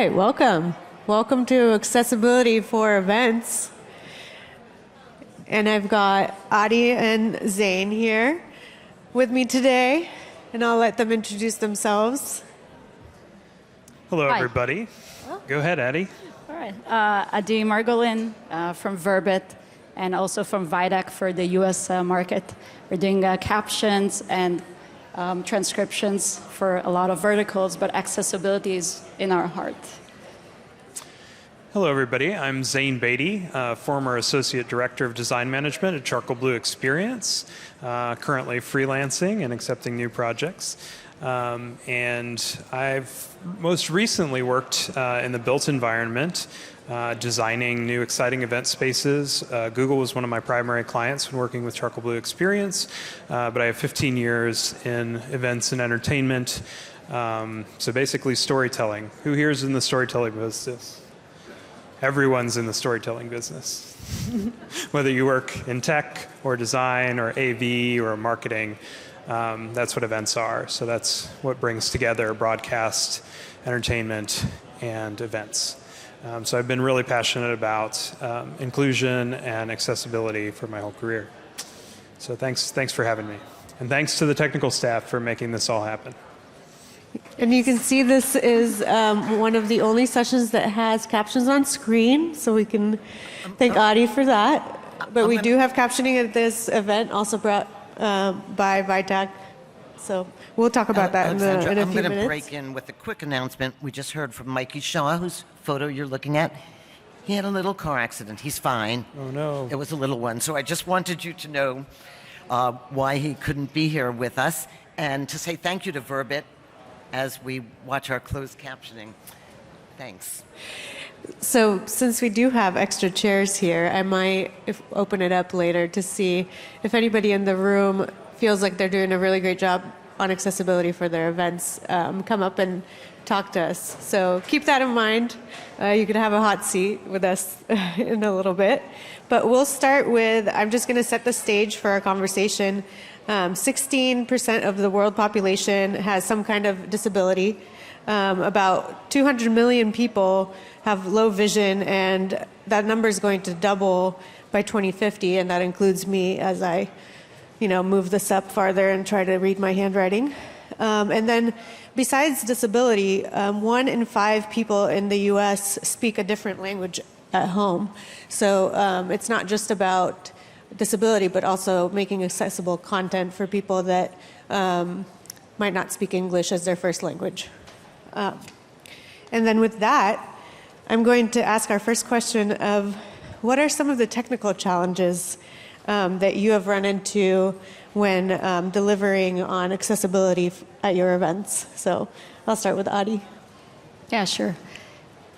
right, welcome. Welcome to Accessibility for Events. And I've got Adi and Zane here with me today, and I'll let them introduce themselves. Hello, Hi. everybody. Go ahead, Adi. All right. Adi Margolin from Verbit and also from VIDAC for the US market. We're doing captions and transcriptions for a lot of verticals, but accessibility is in our heart. Hello, everybody. I'm Zane Beatty, former Associate Director of Design Management at Charcoalblue Experience, currently freelancing and accepting new projects. And I've most recently worked in the built environment, designing new exciting event spaces. Google was one of my primary clients when working with Charcoalblue Experience, but I have 15 years in events and entertainment. So basically storytelling. Who here is in the storytelling business? Everyone's in the storytelling business. Whether you work in tech or design or AV or marketing, that's what events are. So that's what brings together broadcast, entertainment, and events. So I've been really passionate about inclusion and accessibility for my whole career. So thanks for having me. And thanks to the technical staff for making this all happen. And you can see this is one of the only sessions that has captions on screen, so we can thank Adi for that. But we do have captioning at this event, also brought by VITAC. So we'll talk about that in a few minutes. I'm going to break in with a quick announcement. We just heard from Mikey Shaw, whose photo you're looking at. He had a little car accident. He's fine. Oh, no. It was a little one. So I just wanted you to know why he couldn't be here with us, and to say thank you to Verbit as we watch our closed captioning. Thanks. So since we do have extra chairs here, I might open it up later to see if anybody in the room feels like they're doing a really great job on accessibility for their events. Come up and talk to us. So keep that in mind. You could have a hot seat with us in a little bit. But we'll start with, I'm just going to set the stage for our conversation. 16% of the world population has some kind of disability. About 200 million people have low vision, and that number is going to double by 2050, and that includes me as I move this up farther and try to read my handwriting. And then besides disability, 1 in 5 people in the US speak a different language at home. So it's not just about disability, but also making accessible content for people that might not speak English as their first language. And then with that, I'm going to ask our first question of what are some of the technical challenges that you have run into when delivering on accessibility at your events? So I'll start with Adi. Yeah, sure.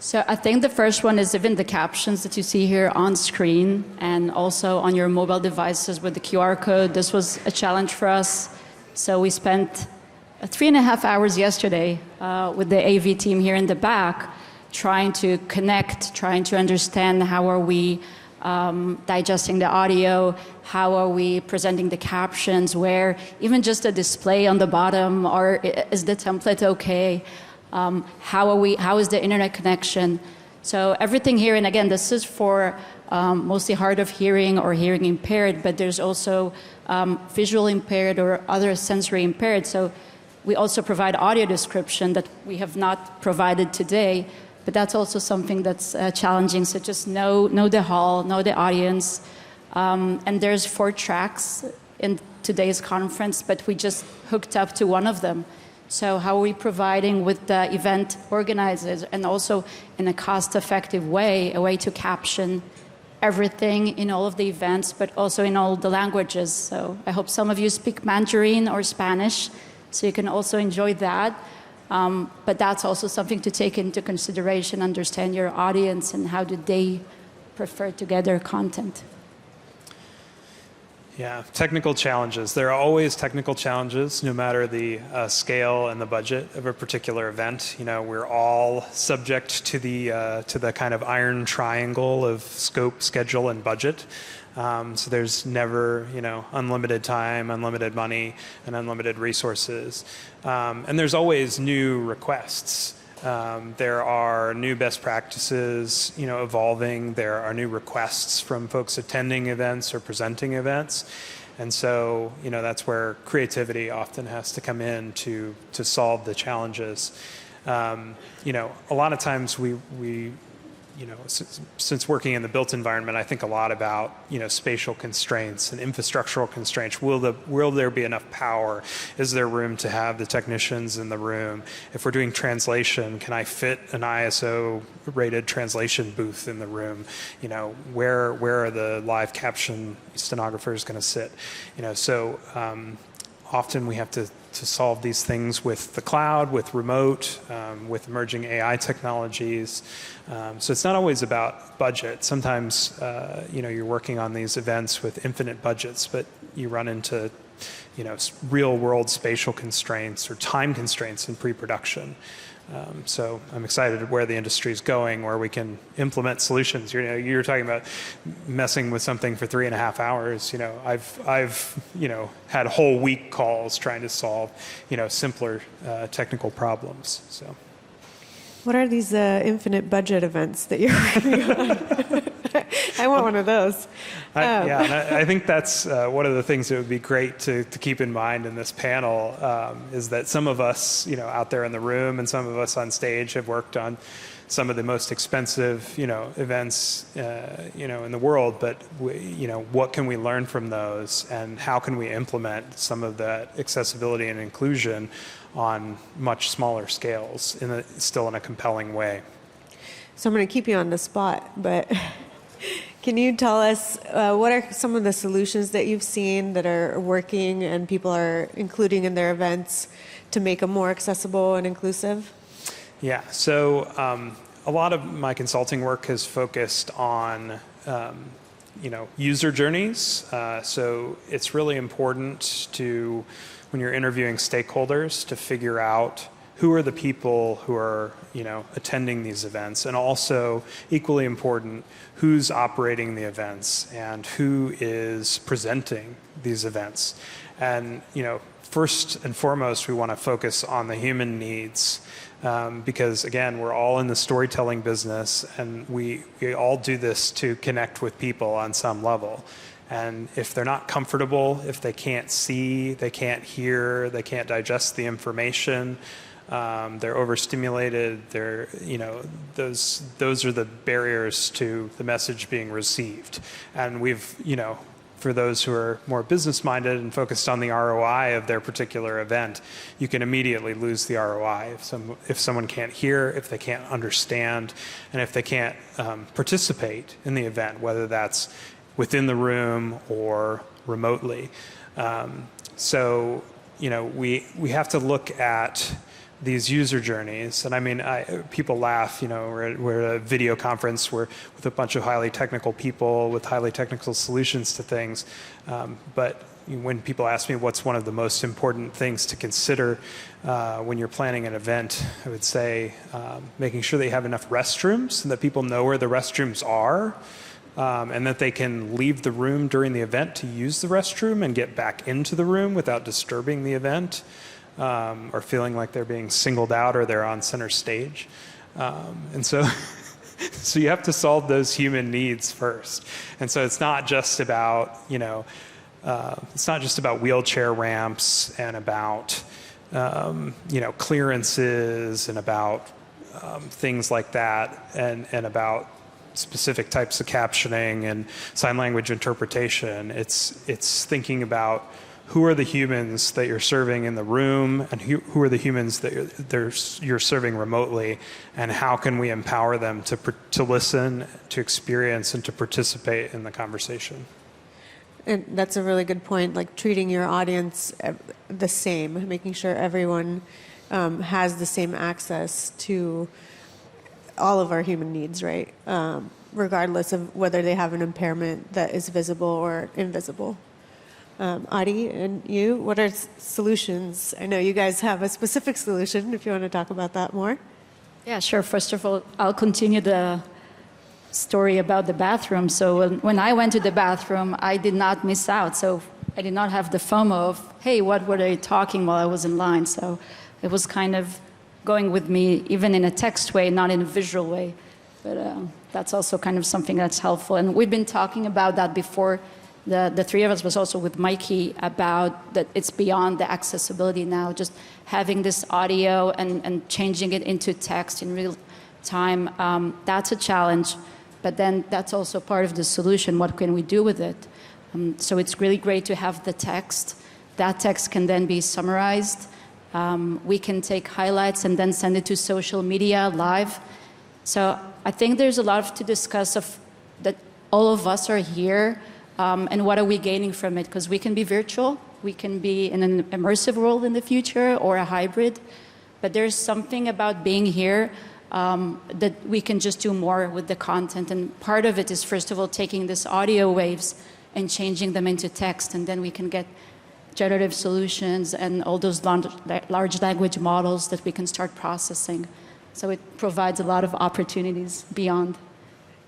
So I think the first one is even the captions that you see here on screen and also on your mobile devices with the QR code. This was a challenge for us. So we spent 3.5 hours yesterday with the AV team here in the back trying to connect, trying to understand how are we digesting the audio, how are we presenting the captions, where even just a display on the bottom, or is the template okay? How is the internet connection? So everything here, and again, this is for mostly hard of hearing or hearing impaired, but there's also visual impaired or other sensory impaired. So we also provide audio description that we have not provided today, but that's also something that's challenging. So just know the hall, know the audience. And there's 4 tracks in today's conference, but we just hooked up to one of them. So how are we providing with the event organizers and also in a cost-effective way, a way to caption everything in all of the events, but also in all the languages. So I hope some of you speak Mandarin or Spanish, so you can also enjoy that. But that's also something to take into consideration, understand your audience and how do they prefer to get their content. Yeah, technical challenges. There are always technical challenges, no matter the scale and the budget of a particular event. We're all subject to the kind of iron triangle of scope, schedule, and budget. So there's never, unlimited time, unlimited money, and unlimited resources. And there's always new requests. There are new best practices, evolving. There are new requests from folks attending events or presenting events. And so, that's where creativity often has to come in to solve the challenges. A lot of times we since working in the built environment, I think a lot about, spatial constraints and infrastructural constraints. Will there be enough power? Is there room to have the technicians in the room? If we're doing translation, can I fit an ISO rated translation booth in the room? Where are the live caption stenographers going to sit? So often we have to solve these things with the cloud, with remote, with emerging AI technologies. So it's not always about budget. Sometimes, you're working on these events with infinite budgets, but you run into, real world spatial constraints or time constraints in pre-production. So I'm excited where the industry is going, where we can implement solutions. You're talking about messing with something for 3.5 hours. I've had whole week calls trying to solve simpler technical problems. So, what are these infinite budget events that you're working on? I want one of those. I think that's one of the things that would be great to keep in mind in this panel is that some of us, out there in the room and some of us on stage have worked on some of the most expensive, events, in the world. But what can we learn from those, and how can we implement some of that accessibility and inclusion on much smaller scales still in a compelling way? So I'm going to keep you on the spot, but can you tell us what are some of the solutions that you've seen that are working and people are including in their events to make them more accessible and inclusive? Yeah, so a lot of my consulting work has focused on user journeys. So it's really important to, when you're interviewing stakeholders, to figure out who are the people who are attending these events, and also equally important, who's operating the events and who is presenting these events. And first and foremost, we want to focus on the human needs. Because again, we're all in the storytelling business, and we all do this to connect with people on some level. And if they're not comfortable, if they can't see, they can't hear, they can't digest the information, they're overstimulated, those are the barriers to the message being received. And we've, for those who are more business-minded and focused on the ROI of their particular event, you can immediately lose the ROI if someone can't hear, if they can't understand, and if they can't participate in the event, whether that's within the room or remotely. So, we have to look at these user journeys. And I mean, people laugh, we're at a video conference with a bunch of highly technical people with highly technical solutions to things. But when people ask me what's one of the most important things to consider when you're planning an event, I would say making sure that you have enough restrooms and that people know where the restrooms are. And that they can leave the room during the event to use the restroom and get back into the room without disturbing the event. Or feeling like they're being singled out or they're on center stage. And so you have to solve those human needs first. And so it's not just about, wheelchair ramps and about, clearances and about things like that and about specific types of captioning and sign language interpretation. It's thinking about who are the humans that you're serving in the room, and who are the humans that you're serving remotely, and how can we empower them to listen, to experience, and to participate in the conversation? And that's a really good point, like treating your audience the same, making sure everyone has the same access to all of our human needs, right? Regardless of whether they have an impairment that is visible or invisible. Adi, and you, what are solutions? I know you guys have a specific solution, if you want to talk about that more. Yeah, sure. First of all, I'll continue the story about the bathroom. So when I went to the bathroom, I did not miss out. So I did not have the FOMO of, hey, what were they talking while I was in line? So it was kind of going with me, even in a text way, not in a visual way. But that's also kind of something that's helpful. And we've been talking about that before. The three of us was also with Mikey about that it's beyond the accessibility now, just having this audio and changing it into text in real time. That's a challenge, but then that's also part of the solution. What can we do with it? So it's really great to have the text. That text can then be summarized. We can take highlights and then send it to social media live. So I think there's a lot to discuss of that all of us are here, and what are we gaining from it? Because we can be virtual, we can be in an immersive world in the future or a hybrid, but there's something about being here that we can just do more with the content. And part of it is, first of all, taking these audio waves and changing them into text, and then we can get generative solutions and all those large language models that we can start processing. So it provides a lot of opportunities beyond.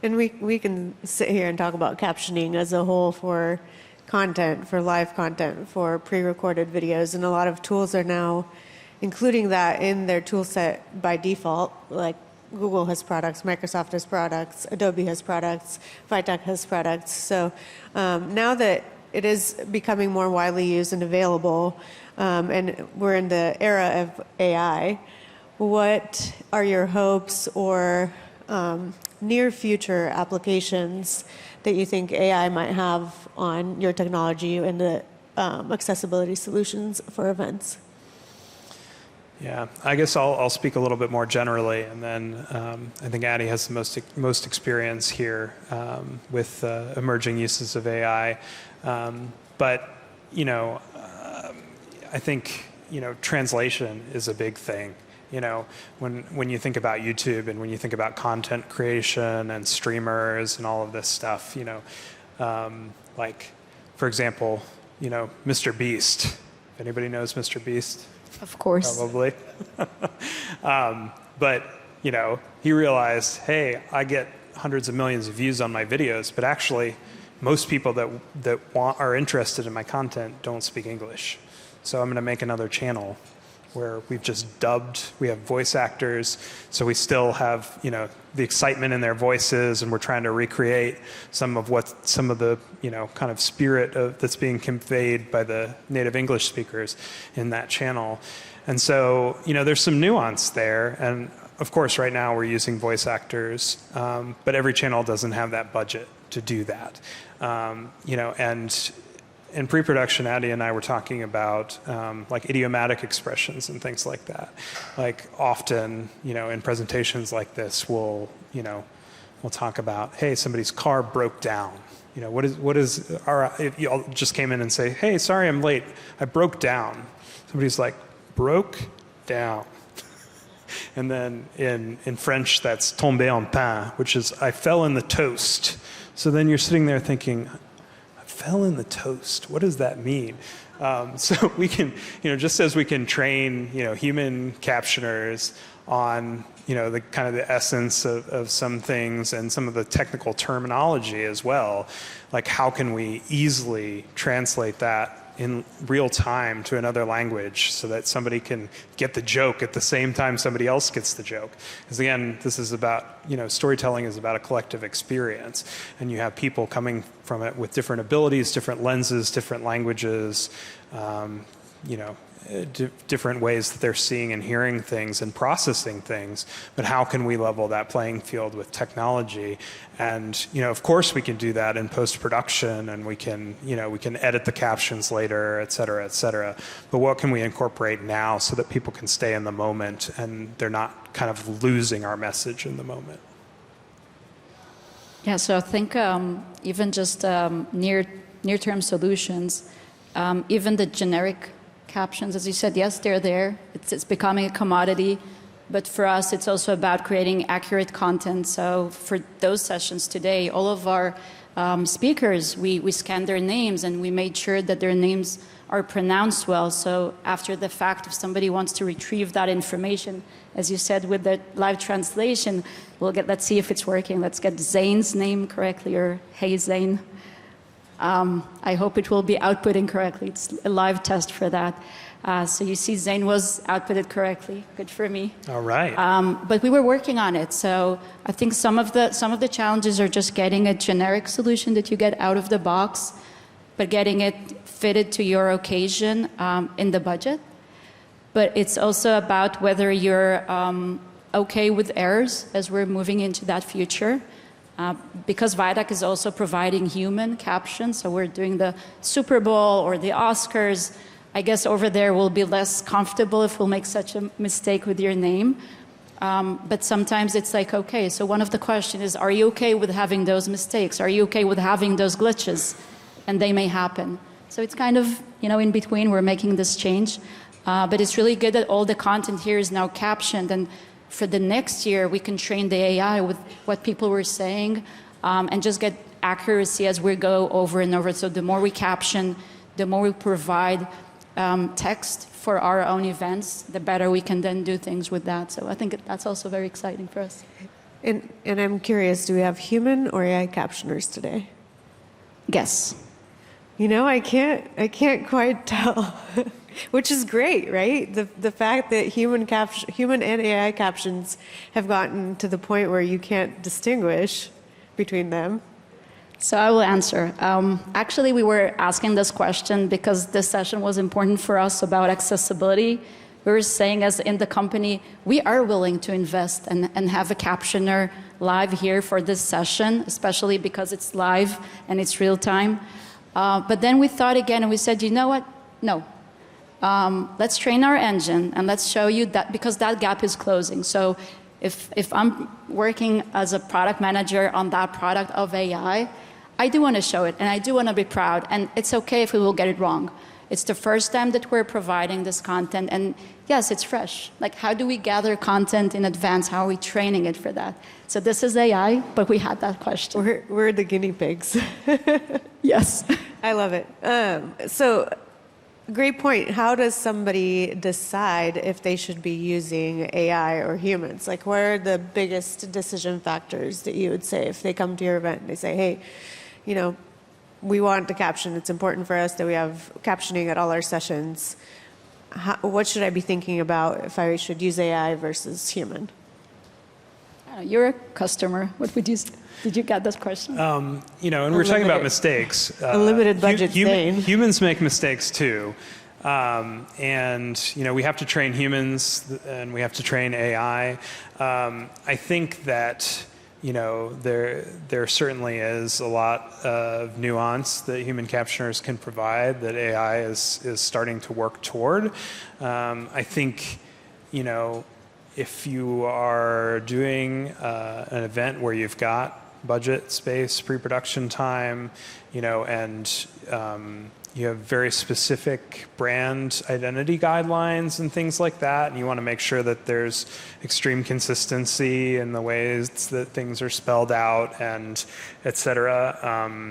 And we can sit here and talk about captioning as a whole for content, for live content, for pre-recorded videos, and a lot of tools are now including that in their tool set by default, like Google has products, Microsoft has products, Adobe has products, Vitec has products. So now that it is becoming more widely used and available, and we're in the era of AI, what are your hopes or near future applications that you think AI might have on your technology and the accessibility solutions for events? Yeah, I guess I'll speak a little bit more generally, and then I think Addie has the most experience here with emerging uses of AI. But I think translation is a big thing. When you think about YouTube and when you think about content creation and streamers and all of this stuff, like for example, Mr. Beast. If anybody knows Mr. Beast. Of course. Probably. But, he realized, hey, I get hundreds of millions of views on my videos, but actually most people that are interested in my content don't speak English. So I'm going to make another channel where we've just dubbed, we have voice actors, so we still have, the excitement in their voices, and we're trying to recreate some of the, kind of spirit that's being conveyed by the native English speakers in that channel. And so, there's some nuance there, and of course, right now we're using voice actors, but every channel doesn't have that budget to do that. And in pre-production, Addie and I were talking about like idiomatic expressions and things like that. Like often, in presentations like this, we'll talk about, hey, somebody's car broke down. If you just came in and say, hey, sorry, I'm late. I broke down. Somebody's like, broke down. And then in French, that's tombé en pain, which is I fell in the toast. So then you're sitting there thinking, fell in the toast. What does that mean? So we can, just as we can train, human captioners on, the kind of the essence of some things and some of the technical terminology as well, like how can we easily translate that in real time to another language so that somebody can get the joke at the same time somebody else gets the joke. Because again, this is about, storytelling is about a collective experience, and you have people coming from it with different abilities, different lenses, different languages, different ways that they're seeing and hearing things and processing things. But how can we level that playing field with technology? And of course we can do that in post-production, and we can edit the captions later, et cetera, et cetera. But what can we incorporate now so that people can stay in the moment and they're not kind of losing our message in the moment? Yeah, so I think even just near-term solutions, even the generic captions, as you said, yes, they're there. It's becoming a commodity. But for us, it's also about creating accurate content. So for those sessions today, all of our speakers, we scanned their names, and we made sure that their names are pronounced well. So after the fact, if somebody wants to retrieve that information, as you said with the live translation, let's see if it's working. Let's get Zane's name correctly, or hey, Zane. I hope it will be outputting correctly. It's a live test for that. So you see Zane was outputted correctly. Good for me. All right. But we were working on it. So I think some of the challenges are just getting a generic solution that you get out of the box, but getting it fitted to your occasion in the budget. But it's also about whether you're okay with errors as we're moving into that future. Because VIDAC is also providing human captions, so we're doing the Super Bowl or the Oscars, I guess over there we'll be less comfortable if we'll make such a mistake with your name. But sometimes it's like, okay, so one of the questions is, are you okay with having those mistakes? Are you okay with having those glitches? And they may happen. So it's kind of, in between, we're making this change. But it's really good that all the content here is now captioned. And for the next year, we can train the AI with what people were saying and just get accuracy as we go over and over. So the more we caption, the more we provide text for our own events, the better we can then do things with that. So I think that's also very exciting for us. And I'm curious, do we have human or AI captioners today? Guess. I can't quite tell, which is great, right? The fact that human and AI captions have gotten to the point where you can't distinguish between them. So I will answer. Actually, we were asking this question because this session was important for us about accessibility. We were saying, as in the company, we are willing to invest and have a captioner live here for this session, especially because it's live and it's real time. But then we thought again and we said, you know what? No. Let's train our engine and let's show you that, because that gap is closing. So if I'm working as a product manager on that product of AI, I do want to show it and I do want to be proud. And it's okay if we will get it wrong. It's the first time that we're providing this content. And yes, it's fresh. Like, how do we gather content in advance? How are we training it for that? So this is AI, but we had that question. We're the guinea pigs. Yes. I love it. So great point. How does somebody decide if they should be using AI or humans? Like, what are the biggest decision factors that you would say if they come to your event and they say, hey, we want to caption. It's important for us that we have captioning at all our sessions. What should I be thinking about if I should use AI versus human? You're a customer. What would you? Did you get this question? And we're talking about mistakes. Unlimited budget Zane. Humans make mistakes too. We have to train humans and we have to train AI. I think that, there certainly is a lot of nuance that human captioners can provide that AI is starting to work toward. I think, if you are doing an event where you've got budget, space, pre-production time, and you have very specific brand identity guidelines and things like that, and you want to make sure that there's extreme consistency in the ways that things are spelled out and et cetera.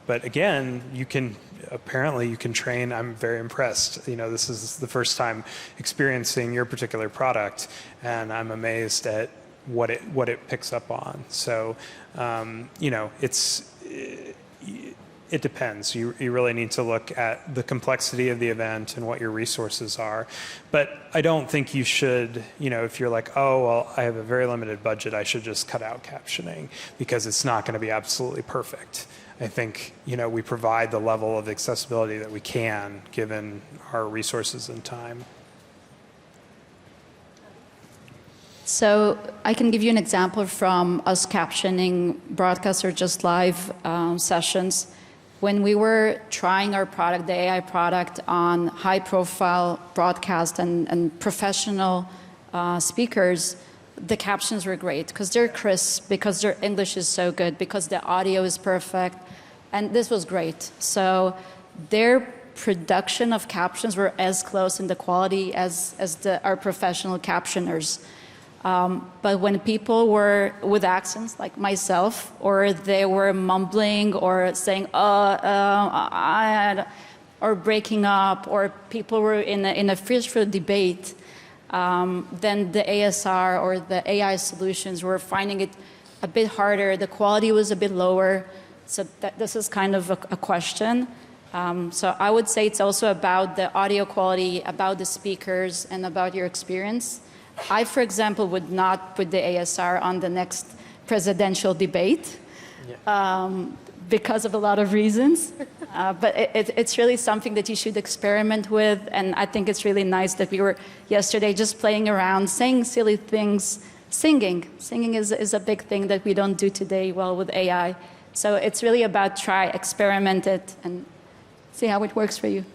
But again, you can train. I'm very impressed. This is the first time experiencing your particular product, and I'm amazed at what it picks up on. So, it depends. You really need to look at the complexity of the event and what your resources are. But I don't think you should, if you're like, oh, well, I have a very limited budget, I should just cut out captioning because it's not going to be absolutely perfect. I think, we provide the level of accessibility that we can given our resources and time. So I can give you an example from us captioning broadcasts or just live sessions. When we were trying our product, the AI product, on high-profile broadcast and professional speakers, the captions were great because they're crisp, because their English is so good, because the audio is perfect, and this was great. So their production of captions were as close in the quality as our professional captioners. But when people were with accents like myself, or they were mumbling or saying, or breaking up, or people were in a fierce debate, then the ASR or the AI solutions were finding it a bit harder. The quality was a bit lower. So this is kind of a question. So I would say it's also about the audio quality, about the speakers, and about your experience. I, for example, would not put the ASR on the next presidential debate because of a lot of reasons. But it's really something that you should experiment with. And I think it's really nice that we were yesterday just playing around, saying silly things, singing. Singing is a big thing that we don't do today well with AI. So it's really about try, experiment it, and see how it works for you.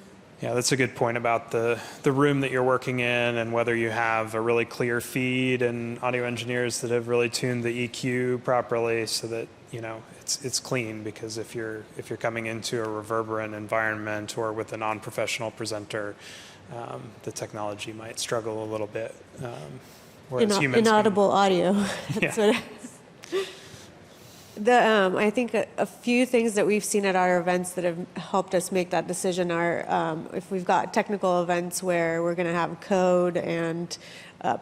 Yeah, that's a good point about the room that you're working in and whether you have a really clear feed and audio engineers that have really tuned the EQ properly so that, you know, it's clean, because if you're coming into a reverberant environment or with a non-professional presenter, the technology might struggle a little bit. Whereas humans inaudible audio. Yeah. That's what I think a few things that we've seen at our events that have helped us make that decision are if we've got technical events where we're going to have code and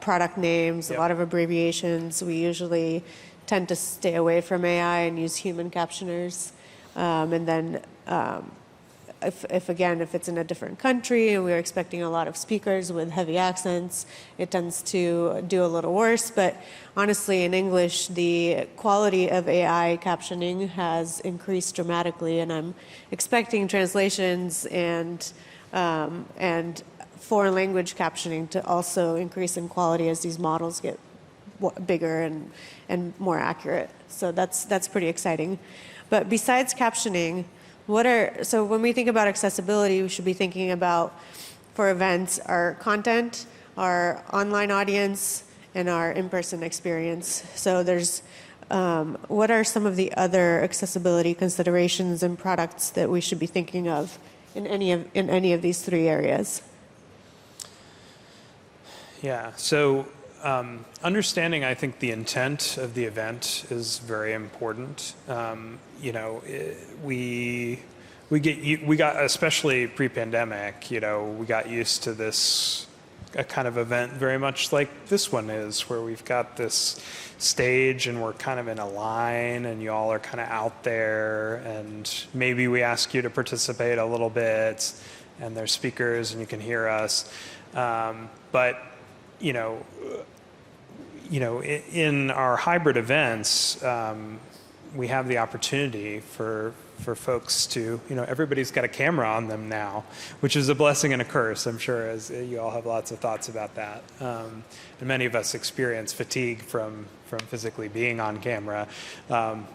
product names, Yep. a lot of abbreviations, we usually tend to stay away from AI and use human captioners. And then if it's in a different country and we're expecting a lot of speakers with heavy accents, it tends to do a little worse. But honestly, in English, the quality of AI captioning has increased dramatically, and I'm expecting translations and foreign language captioning to also increase in quality as these models get bigger and more accurate. So that's pretty exciting. But besides captioning, so when we think about accessibility, we should be thinking about, for events, our content, our online audience, and our in-person experience. So there's, what are some of the other accessibility considerations and products that we should be thinking of in any of these three areas? Yeah, so understanding, I think, the intent of the event is very important. You know, we got, especially pre-pandemic, you know, we got used to this a kind of event very much like this one is, where we've got this stage and we're kind of in a line and you all are kind of out there, and maybe we ask you to participate a little bit and there's speakers and you can hear us. But you know, in our hybrid events, we have the opportunity for folks to, you know, everybody's got a camera on them now, which is a blessing and a curse, I'm sure, as you all have lots of thoughts about that. And many of us experience fatigue from physically being on camera,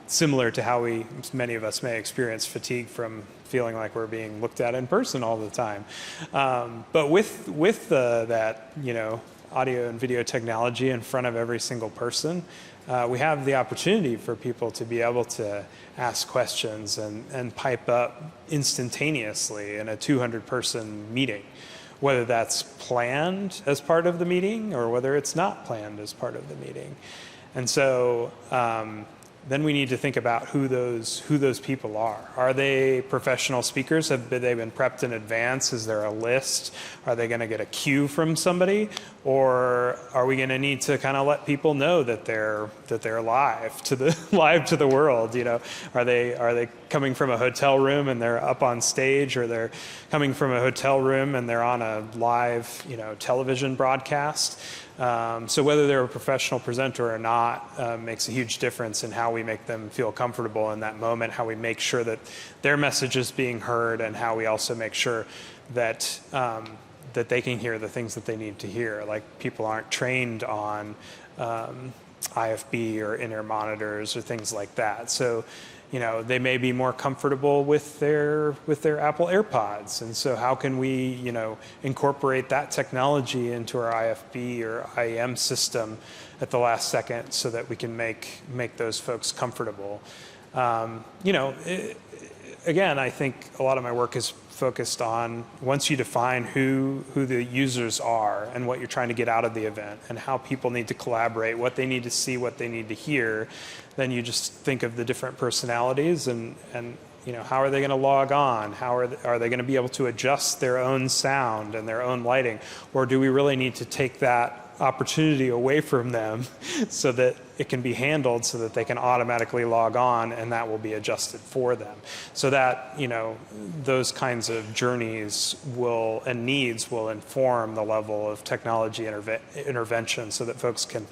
similar to how many of us may experience fatigue from feeling like we're being looked at in person all the time. But with that, you know, audio and video technology in front of every single person, we have the opportunity for people to be able to ask questions and pipe up instantaneously in a 200-person meeting, whether that's planned as part of the meeting or whether it's not planned as part of the meeting. And so then we need to think about who those people are. Are they professional speakers? Have they been prepped in advance? Is there a list? Are they going to get a cue from somebody? Or are we going to need to kind of let people know that they're live to the world? You know, are they coming from a hotel room and they're up on stage, or they're coming from a hotel room and they're on a live, you know, television broadcast? So whether they're a professional presenter or not makes a huge difference in how we make them feel comfortable in that moment, how we make sure that their message is being heard, and how we also make sure that that they can hear the things that they need to hear. Like, people aren't trained on IFB or in-ear monitors or things like that. So, you know, they may be more comfortable with their Apple AirPods, and so how can we, you know, incorporate that technology into our IFB or IEM system at the last second so that we can make those folks comfortable? You know, again, I think a lot of my work is focused on, once you define who the users are and what you're trying to get out of the event and how people need to collaborate, what they need to see, what they need to hear, then you just think of the different personalities and you know, how are they going to log on? How are they going to be able to adjust their own sound and their own lighting? Or do we really need to take that opportunity away from them so that it can be handled so that they can automatically log on and that will be adjusted for them. So that, those kinds of journeys and needs will inform the level of technology intervention so that folks can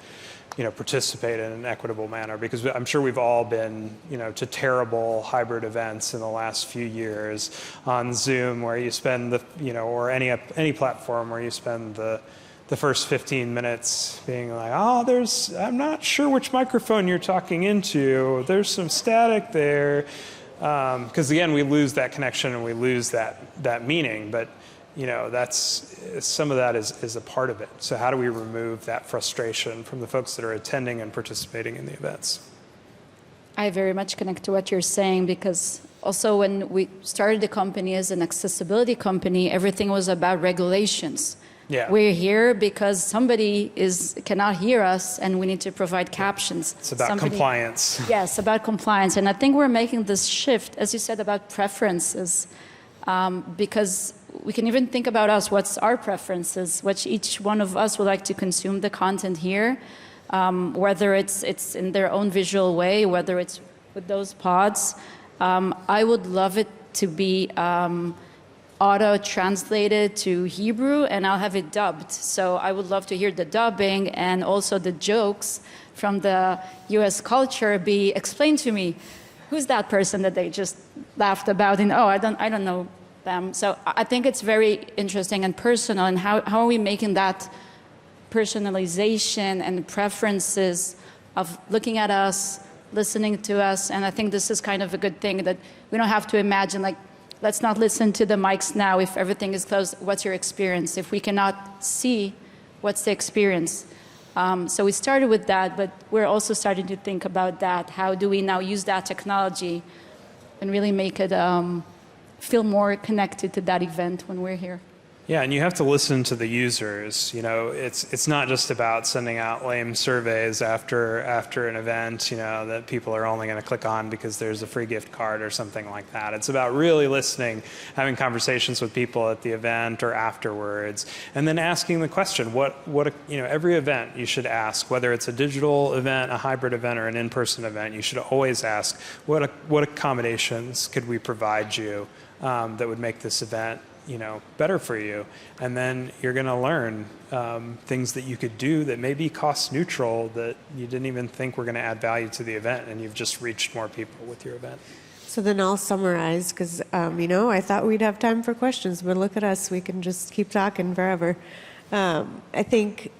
participate in an equitable manner, because I'm sure we've all been, to terrible hybrid events in the last few years on Zoom, where you spend or any platform where you spend the first 15 minutes being like, I'm not sure which microphone you're talking into. There's some static there, because again, we lose that connection and we lose that meaning, but some of that is a part of it. So how do we remove that frustration from the folks that are attending and participating in the events? I very much connect to what you're saying, because also when we started the company as an accessibility company, everything was about regulations. Yeah. We're here because somebody cannot hear us and we need to provide captions. It's about compliance. Yes, about compliance. And I think we're making this shift, as you said, about preferences, because we can even think about us, what's our preferences, what each one of us would like to consume the content here, whether it's in their own visual way, whether it's with those pods. I would love it to be auto-translated to Hebrew, and I'll have it dubbed. So I would love to hear the dubbing and also the jokes from the US culture be explained to me. Who's that person that they just laughed about? And I don't know them. So I think it's very interesting and personal, and how are we making that personalization and preferences of looking at us, listening to us. And I think this is kind of a good thing, that we don't have to imagine, like, let's not listen to the mics now if everything is closed. What's your experience? If we cannot see, what's the experience? So we started with that, but we're also starting to think about that. How do we now use that technology and really make it feel more connected to that event when we're here? Yeah, and you have to listen to the users. It's not just about sending out lame surveys after an event, that people are only going to click on because there's a free gift card or something like that. It's about really listening, having conversations with people at the event or afterwards, and then asking the question, every event you should ask, whether it's a digital event, a hybrid event, or an in-person event, you should always ask, what accommodations could we provide you that would make this event better for you? And then you're going to learn things that you could do that may be cost neutral, that you didn't even think were going to add value to the event, and you've just reached more people with your event. So then I'll summarize, because I thought we'd have time for questions, but look at us, we can just keep talking forever. I think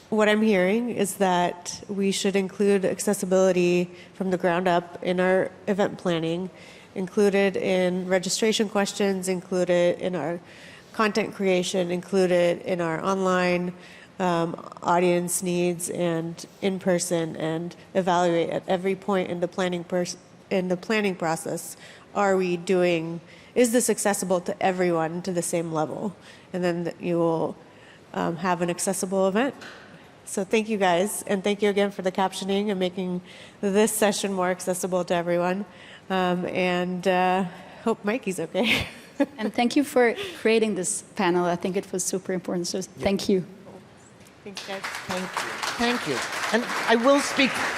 what I'm hearing is that we should include accessibility from the ground up in our event planning, included in registration questions, included in our content creation, included in our online audience needs and in person, and evaluate at every point in the planning process. Is this accessible to everyone to the same level? And then you will have an accessible event. So thank you guys, and thank you again for the captioning and making this session more accessible to everyone. Hope Mikey's okay. And thank you for creating this panel. I think it was super important, so thank you. Thanks, guys. Thank you. And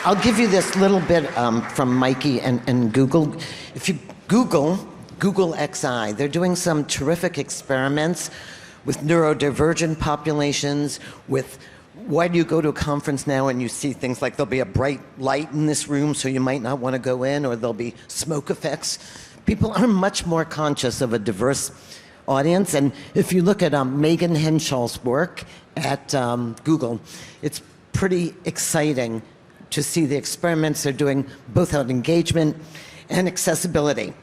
I'll give you this little bit from Mikey and Google. If you Google XI, they're doing some terrific experiments with neurodivergent populations, with why do you go to a conference now and you see things like there'll be a bright light in this room so you might not want to go in, or there'll be smoke effects. People are much more conscious of a diverse audience. And if you look at Megan Henshall's work at Google, it's pretty exciting to see the experiments they're doing, both on engagement and accessibility.